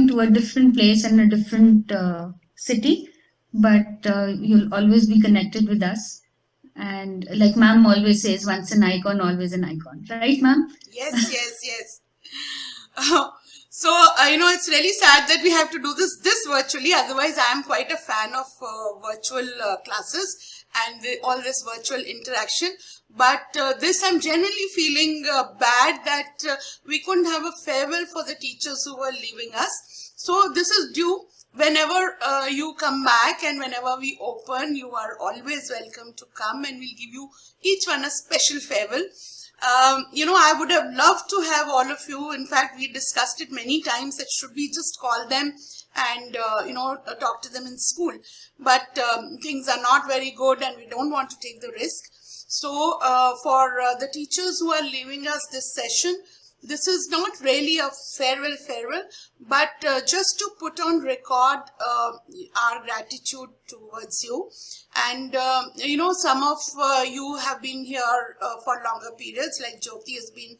to a different place and a different city, but you'll always be connected with us. And like ma'am always says, once an icon, always an icon. Right, ma'am? Yes, yes, yes. So it's really sad that we have to do this virtually. Otherwise, I am quite a fan of virtual classes and all this virtual interaction. But this, I'm genuinely feeling bad that we couldn't have a farewell for the teachers who were leaving us. So this is due. Whenever you come back and whenever we open, you are always welcome to come, and we'll give you each one a special farewell. I would have loved to have all of you. In fact, we discussed it many times that should we just call them and, talk to them in school. But things are not very good and we don't want to take the risk. So for the teachers who are leaving us this session, this is not really a farewell, but just to put on record our gratitude towards you. And, some of you have been here for longer periods, like Jyoti has been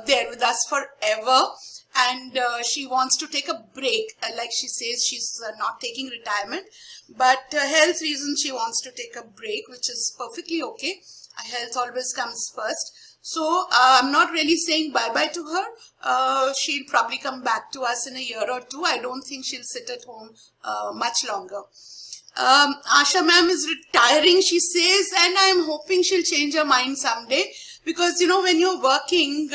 there with us forever. And she wants to take a break. Like she says, she's not taking retirement, but health reasons she wants to take a break, which is perfectly okay. Health always comes first. So I'm not really saying bye-bye to her. She'll probably come back to us in a year or two. I don't think she'll sit at home much longer. Asha ma'am is retiring, she says, and I'm hoping she'll change her mind someday. Because, when you're working,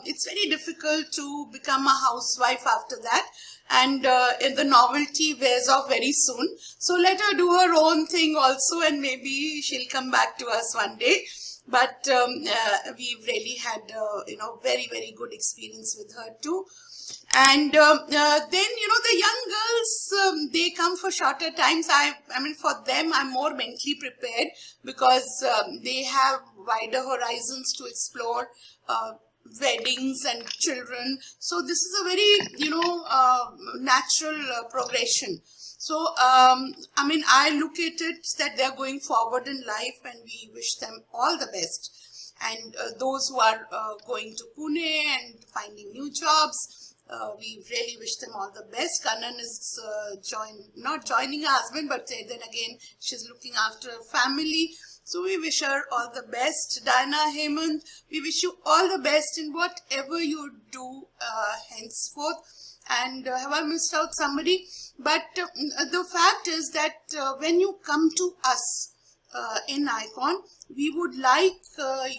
it's very difficult to become a housewife after that. And the novelty wears off very soon. So let her do her own thing also, and maybe she'll come back to us one day. But we've really had, very, very good experience with her too. And then, the young girls, they come for shorter times. I mean, for them, I'm more mentally prepared because they have wider horizons to explore, weddings and children. So this is a very, natural progression. So, I look at it that they're going forward in life and we wish them all the best. And those who are going to Pune and finding new jobs, we really wish them all the best. Kanan is not joining her husband, but then again, she's looking after her family. So we wish her all the best. Diana, Hemant, we wish you all the best in whatever you do henceforth. And have I missed out somebody? But the fact is that when you come to us in Icon, we would like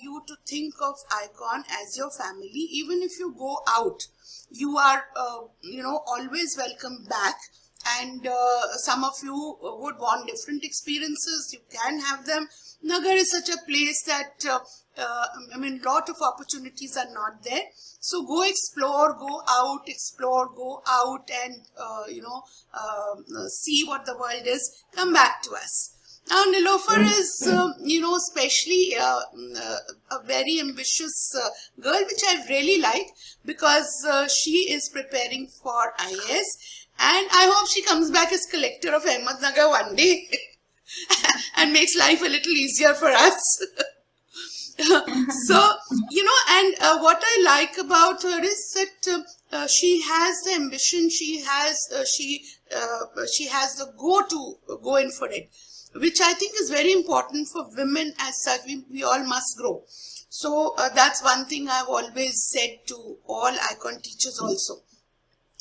you to think of Icon as your family. Even if you go out, you are, always welcome back. And some of you would want different experiences. You can have them. Nagar is such a place that, lot of opportunities are not there. So go explore, go out, and, see what the world is. Come back to us. Now, Nilofer is, especially a very ambitious girl, which I really like because she is preparing for IAS. And I hope she comes back as collector of Ahmednagar one day and makes life a little easier for us. So, and what I like about her is that she has the ambition, she has the go in for it, which I think is very important for women as such. We all must grow. So that's one thing I've always said to all Icon teachers also.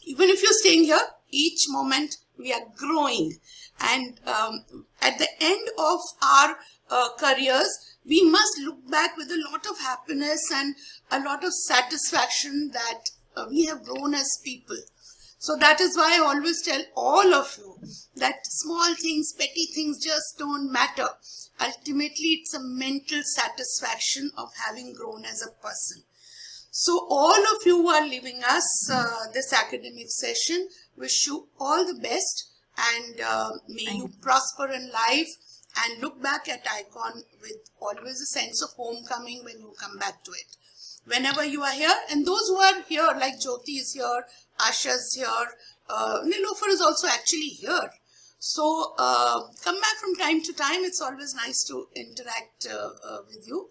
Even if you're staying here, each moment we are growing. And at the end of our careers, we must look back with a lot of happiness and a lot of satisfaction that we have grown as people. So that is why I always tell all of you that small things, petty things just don't matter. Ultimately, it's a mental satisfaction of having grown as a person. So all of you who are leaving us this academic session, wish you all the best, and may you prosper in life and look back at Icon with always a sense of homecoming when you come back to it. Whenever you are here, and those who are here, like Jyoti is here, Asha is here, Nilofer is also actually here. So come back from time to time. It's always nice to interact with you,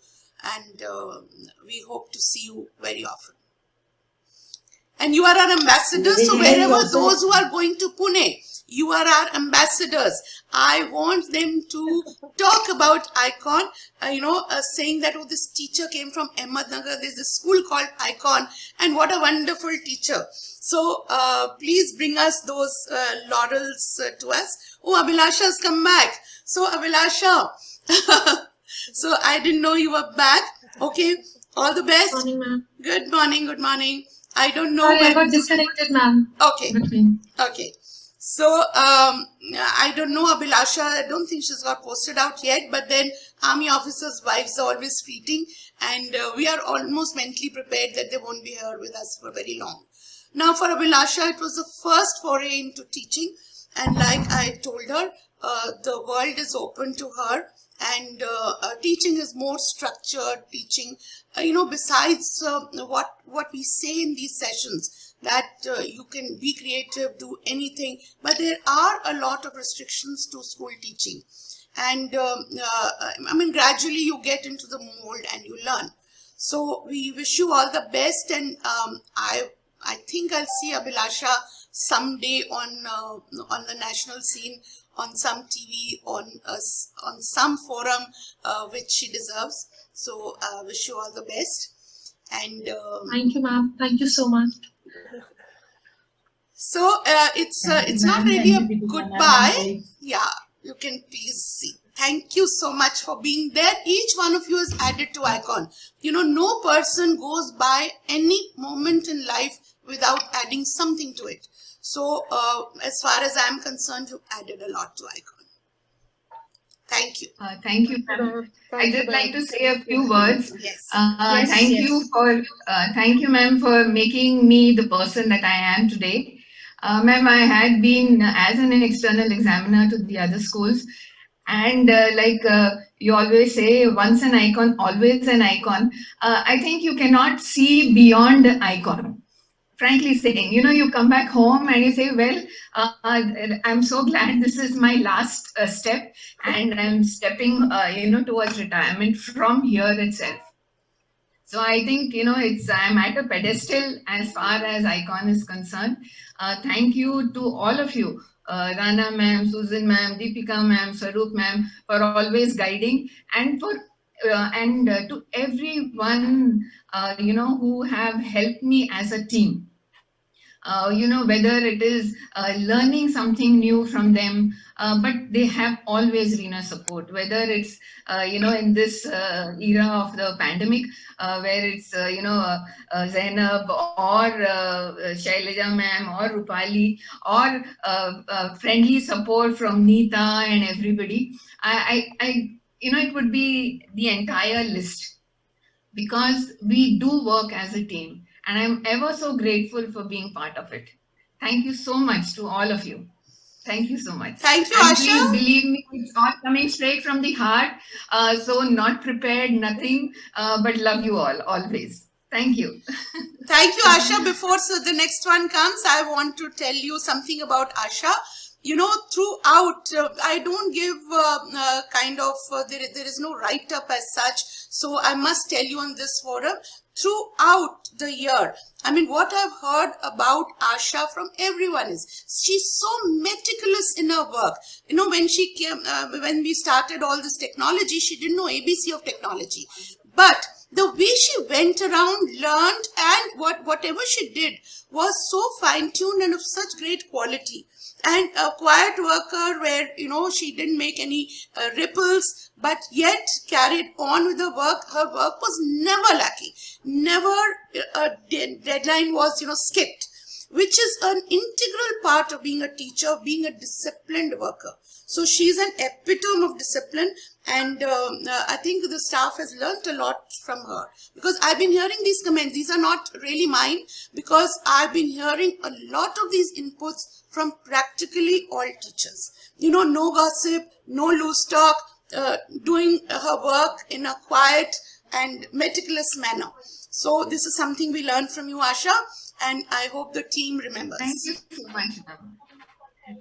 and we hope to see you very often. and you are our ambassadors. So Very wherever well said. those who are going to Pune, you are our ambassadors. I want them to talk about Icon, saying that, oh, this teacher came from Ahmednagar. There's a school called Icon, and what a wonderful teacher. So please bring us those laurels to us. Oh, Abhilasha has come back. So Abhilasha, so I didn't know you were back. Okay, all the best. Morning, ma'am. Good morning, good morning. I don't know Sorry, I when. got disconnected, ma'am. Okay, Between. okay. So, I don't know Abhilasha, I don't think she's got posted out yet, but then army officers' wives are always fleeting, and we are almost mentally prepared that they won't be here with us for very long. Now, for Abhilasha, it was the first foray into teaching, and like I told her, the world is open to her, and teaching is more structured. Teaching, besides what we say in these sessions, that you can be creative, do anything, but there are a lot of restrictions to school teaching, and gradually you get into the mold and you learn. So we wish you all the best, and I think I'll see Abhilasha someday on the national scene, on some TV, on some forum which she deserves. So wish you all the best. And Thank you, ma'am. Thank you so much. so it's not really a goodbye. Yeah, you can please see. Thank you so much for being there. Each one of you has added to Icon. No person goes by any moment in life without adding something to it. So as far as I'm concerned, you added a lot to Icon. Thank you. Thank you, ma'am. I'd just like to say a few words. Yes. Thank you, ma'am, for making me the person that I am today. Ma'am, I had been as an external examiner to the other schools, and you always say, once an icon, always an icon. I think you cannot see beyond Icon. Frankly saying, you come back home and you say, well, I'm so glad this is my last step, and I'm stepping, towards retirement from here itself. So I think, I'm at a pedestal as far as Icon is concerned. Thank you to all of you, Rana ma'am, Susan ma'am, Deepika ma'am, Swaroop ma'am, for always guiding, and to everyone, who have helped me as a team. Whether it is learning something new from them, but they have always been a support, whether it's, in this era of the pandemic, where it's, Zainab or Shailaja ma'am or Rupali, or friendly support from Neeta and everybody. It would be the entire list, because we do work as a team. And I'm ever so grateful for being part of it. Thank you so much to all of you. Thank you so much. Thank you, And Asha. please believe me, it's all coming straight from the heart. So not prepared, nothing, but love you all, always. Thank you. Thank you, Asha. Before the next one comes, I want to tell you something about Asha. Throughout, I don't give there is no write-up as such. So I must tell you on this forum, throughout the year, what I've heard about Asha from everyone is she's so meticulous in her work. When she came, when we started all this technology, she didn't know ABC of technology. But the way she went around, learned, and whatever she did was so fine-tuned and of such great quality. And a quiet worker where, she didn't make any ripples, but yet carried on with her work. Her work was never lacking. Never a deadline was, skipped, which is an integral part of being a teacher, being a disciplined worker. So she's an epitome of discipline, and I think the staff has learnt a lot from her, because I've been hearing these comments. These are not really mine, because I've been hearing a lot of these inputs from practically all teachers. No gossip, no loose talk, doing her work in a quiet and meticulous manner. So this is something we learned from you, Asha, and I hope the team remembers. Thank you so much, ma'am.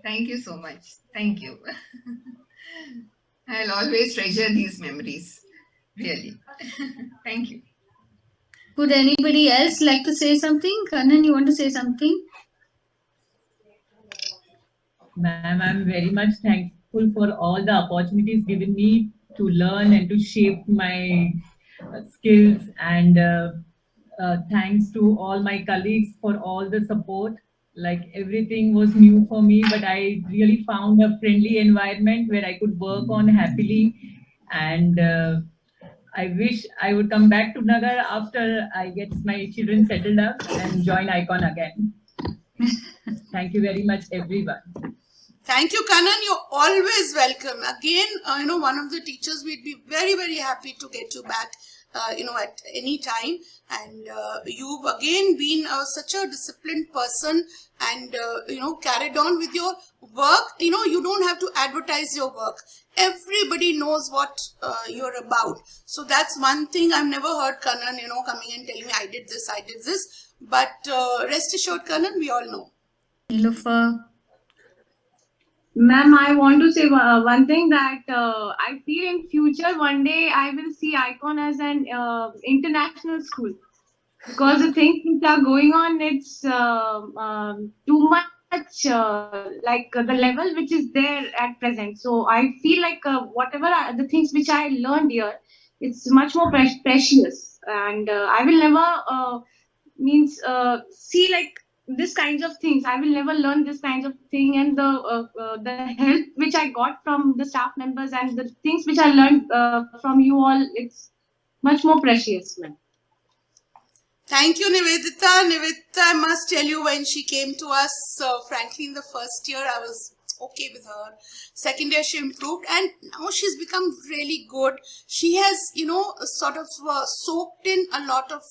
Thank you so much. Thank you. I'll always treasure these memories. Really. Thank you. Would anybody else like to say something? Kannan, you want to say something? Ma'am, I'm very much thankful for all the opportunities given me to learn and to shape my skills, and thanks to all my colleagues for all the support. Like, everything was new for me, but I really found a friendly environment where I could work on happily, and I wish I would come back to Nagar after I get my children settled up and join Icon again. Thank you very much, everyone. Thank you, Kannan. You're always welcome. Again, one of the teachers, we'd be very, very happy to get you back, at any time. And you've again been such a disciplined person and, carried on with your work. You don't have to advertise your work. Everybody knows what you're about. So that's one thing I've never heard Kannan, coming and telling me, I did this. But rest assured, Kannan, we all know. Nilofer. Ma'am, I want to say one thing that I feel in future one day I will see Icon as an international school, because the things which are going on, it's too much like the level which is there at present. So I feel like whatever the things which I learned here, it's much more precious, and I will never see like this kinds of things. I will never learn this kinds of thing, and the help which I got from the staff members and the things which I learned from you all, it's much more precious, ma'am. Thank you, Nivedita. Nivedita, I must tell you, when she came to us, frankly, in the first year, I was okay with her. Second year, she improved, and now she's become really good. She has, sort of soaked in a lot of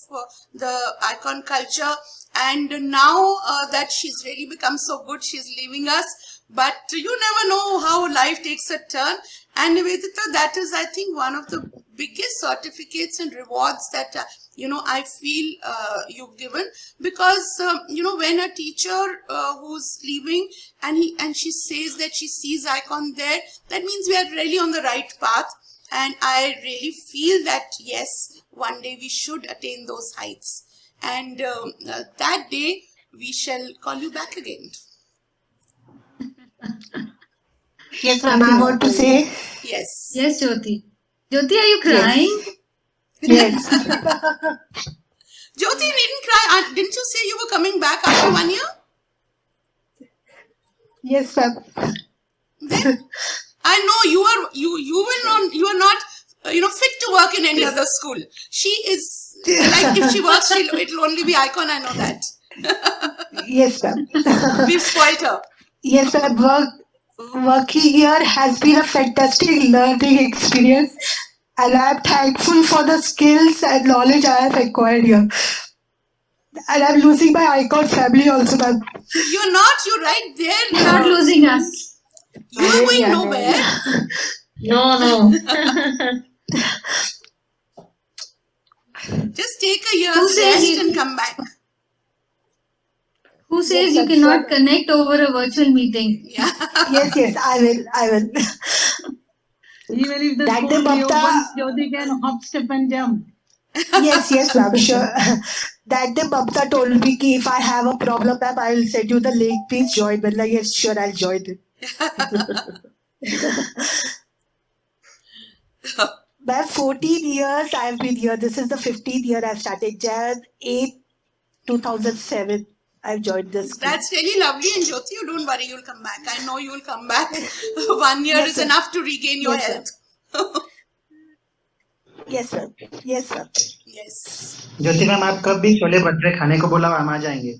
the Icon culture, and now that she's really become so good, she's leaving us. But you never know how life takes a turn. And Nivedita, that is, I think, one of the biggest certificates and rewards that, I feel you've given. Because, when a teacher who's leaving and she says that she sees Icon there, that means we are really on the right path. And I really feel that, yes, one day we should attain those heights. And that day, we shall call you back again. Yes, ma'am, I want to say. Yes. Yes, Jyoti. Jyoti, are you crying? Yes. Jyoti, you needn't cry. Didn't you say you were coming back after 1 year? Yes, ma'am. Then I know you are not fit to work in any other school. She is, like, if she works, it'll only be Icon. I know that. Yes, ma'am. We've spoiled her. Yes, ma'am. Working here has been a fantastic learning experience, and I'm thankful for the skills and knowledge I have acquired here. And I'm losing my Icon family also, ma'am. You're not. You're right there. You're not losing us. You are going nowhere. No. Just take a year's Who says rest you- and come back. Who says Yes, you I'm cannot sure. connect over a virtual meeting? Yeah. Yes, I will. Even if the That school day, Bapta- reopens, Jyoti can hop, step and jump. Yes, ma'am, sure. That day, Babta told me कि if I have a problem, ma'am, I will send you the link. Please join. But like, yes, sure, I'll join it. Ma'am, 14 years I've been here. This is the 15th year I've started. Jan 8, 2007. I've joined this school. That's really lovely. And Jyoti, you don't worry, you'll come back. I know you'll come back. 1 year Yes, is sir. enough to regain your Yes, sir. health. Yes, ma'am. Yes, ma'am. Yes. Jyoti ma'am, आप कब भी छोले भटूरे खाने को बोला, हम आ जाएंगे.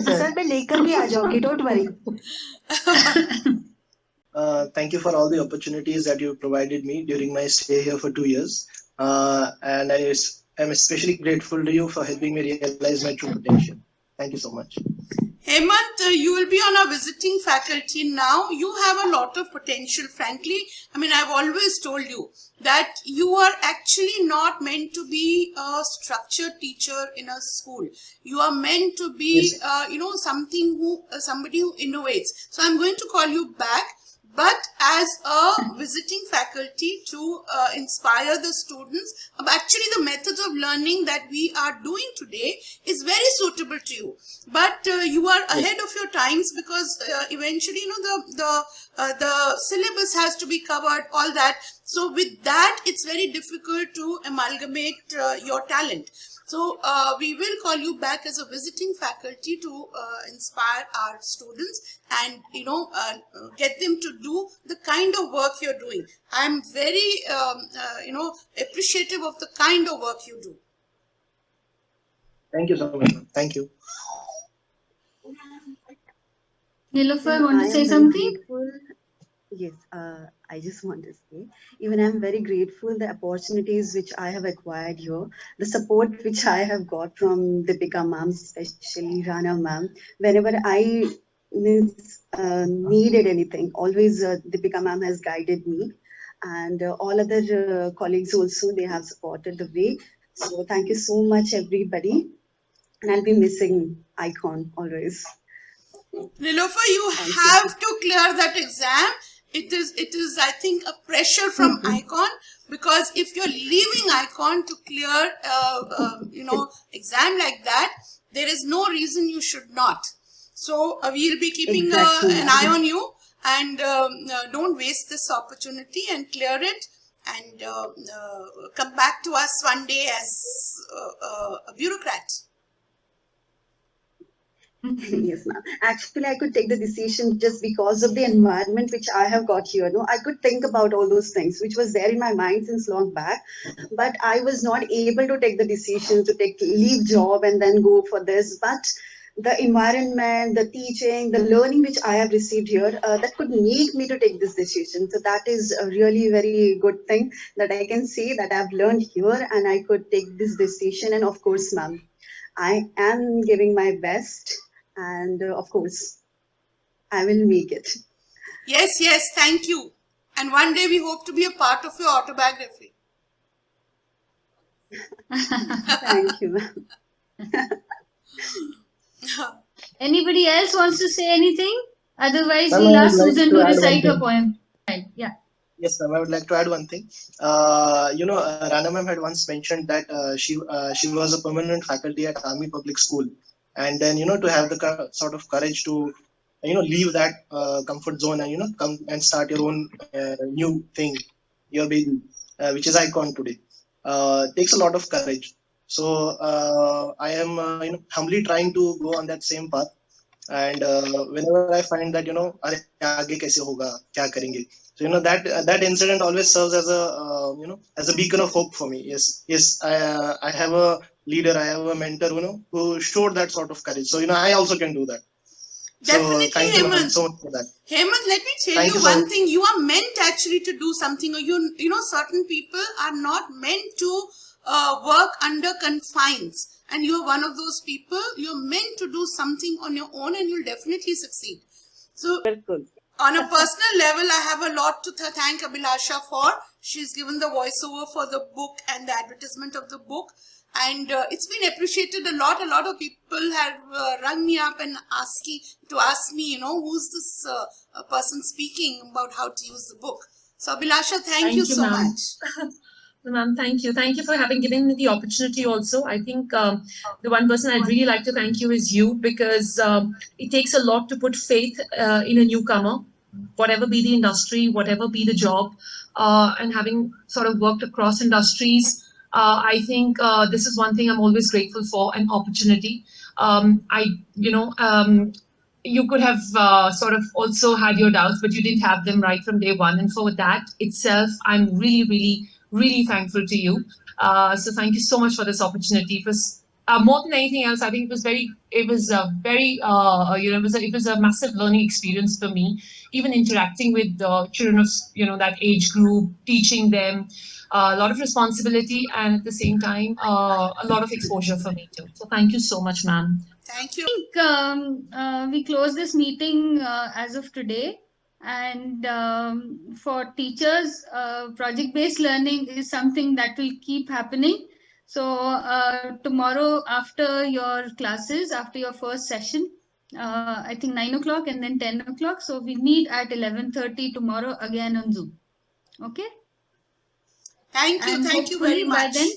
Sir, मैं लेकर भी आ जाऊंगी. Don't worry. Thank you for all the opportunities that you provided me during my stay here for 2 years. And I am especially grateful to you for helping me realize my true potential. Thank you so much. Hemant, you will be on our visiting faculty now. You have a lot of potential, frankly. I mean, I've always told you that you are actually not meant to be a structured teacher in a school. You are meant to be, Yes. somebody who innovates. So I'm going to call you back. but as a visiting faculty to inspire the students. Actually, the methods of learning that we are doing today is very suitable to you, but you are ahead of your times, because eventually, the syllabus has to be covered, all that. So with that, it's very difficult to amalgamate your talent. So we will call you back as a visiting faculty to inspire our students and get them to do the kind of work you're doing. I'm very appreciative of the kind of work you do. Thank you so much, ma'am. Thank you. Nilofer, want to I say am very something? grateful. Yes, I just want to say, even I'm very grateful the opportunities which I have acquired here, the support which I have got from Deepika ma'am, especially Rana ma'am. Whenever I needed anything, always Deepika ma'am has guided me, and all other colleagues also, they have supported the way. So thank you so much, everybody, and I'll be missing Icon always. Nilofer, you Thank you. have to clear that exam. It is, I think, a pressure from Icon, because if you're leaving Icon to clear, exam like that, there is no reason you should not. So we'll be keeping Exactly. an eye on you, and don't waste this opportunity and clear it, and come back to us one day as a bureaucrat. Yes, ma'am. Actually, I could take the decision just because of the environment which I have got here. No, I could think about all those things which was there in my mind since long back, but I was not able to take the decision to leave job and then go for this. But the environment, the teaching, the learning which I have received here, that could make me to take this decision. So that is a really very good thing that I can say that I've learned here, and I could take this decision. And of course, ma'am, I am giving my best. And of course, I will make it. Yes, thank you. And one day we hope to be a part of your autobiography. Thank you, ma'am. Anybody else wants to say anything? Otherwise, Ma'am, we'll I would ask like Susan to to add one recite her thing. poem. Right, yeah. Yes, ma'am. I would like to add one thing. Rana ma'am had once mentioned that she was a permanent faculty at Army Public School, and then to have the sort of courage to leave that comfort zone and come and start your own new thing, your baby, which is Icon today. Takes a lot of courage. So I am humbly trying to go on that same path. And whenever I find that अरे आगे कैसे होगा, क्या करेंगे, so that incident always serves as a as a beacon of hope for me. Yes, I have a leader, I have a mentor who showed that sort of courage. So I also can do that. Definitely, So thank you ma'am, Hemant. so much for that. Hemant, let me tell Thank you you so one much. thing. You are meant actually to do something, or certain people are not meant to work under confines. And you're one of those people. You're meant to do something on your own, and you'll definitely succeed. So, on a personal level, I have a lot to thank Abhilasha for. She's given the voiceover for the book and the advertisement of the book. And it's been appreciated a lot. A lot of people have rung me up and asked me, who's this person speaking about how to use the book. So, Abhilasha, thank you so ma'am. much. Ma'am, thank you. Thank you for having given me the opportunity also. I think the one person I'd really like to thank you is you, because it takes a lot to put faith in a newcomer, whatever be the industry, whatever be the job, and having sort of worked across industries. I think this is one thing I'm always grateful for, an opportunity. You could have sort of also had your doubts, but you didn't have them right from day one. And for that itself, I'm really, really thankful to you. So thank you so much for this opportunity. It was more than anything else, I think it was a massive learning experience for me. Even interacting with the children of that age group, teaching them, a lot of responsibility, and at the same time, a lot of exposure for me too. So thank you so much, ma'am. Thank you. I think we close this meeting as of today. And for teachers, project-based learning is something that will keep happening. So tomorrow, after your classes, after your first session, I think 9 o'clock and then 10 o'clock. So we meet at 11:30 tomorrow again on Zoom. Okay. Thank you And very hopefully by much. then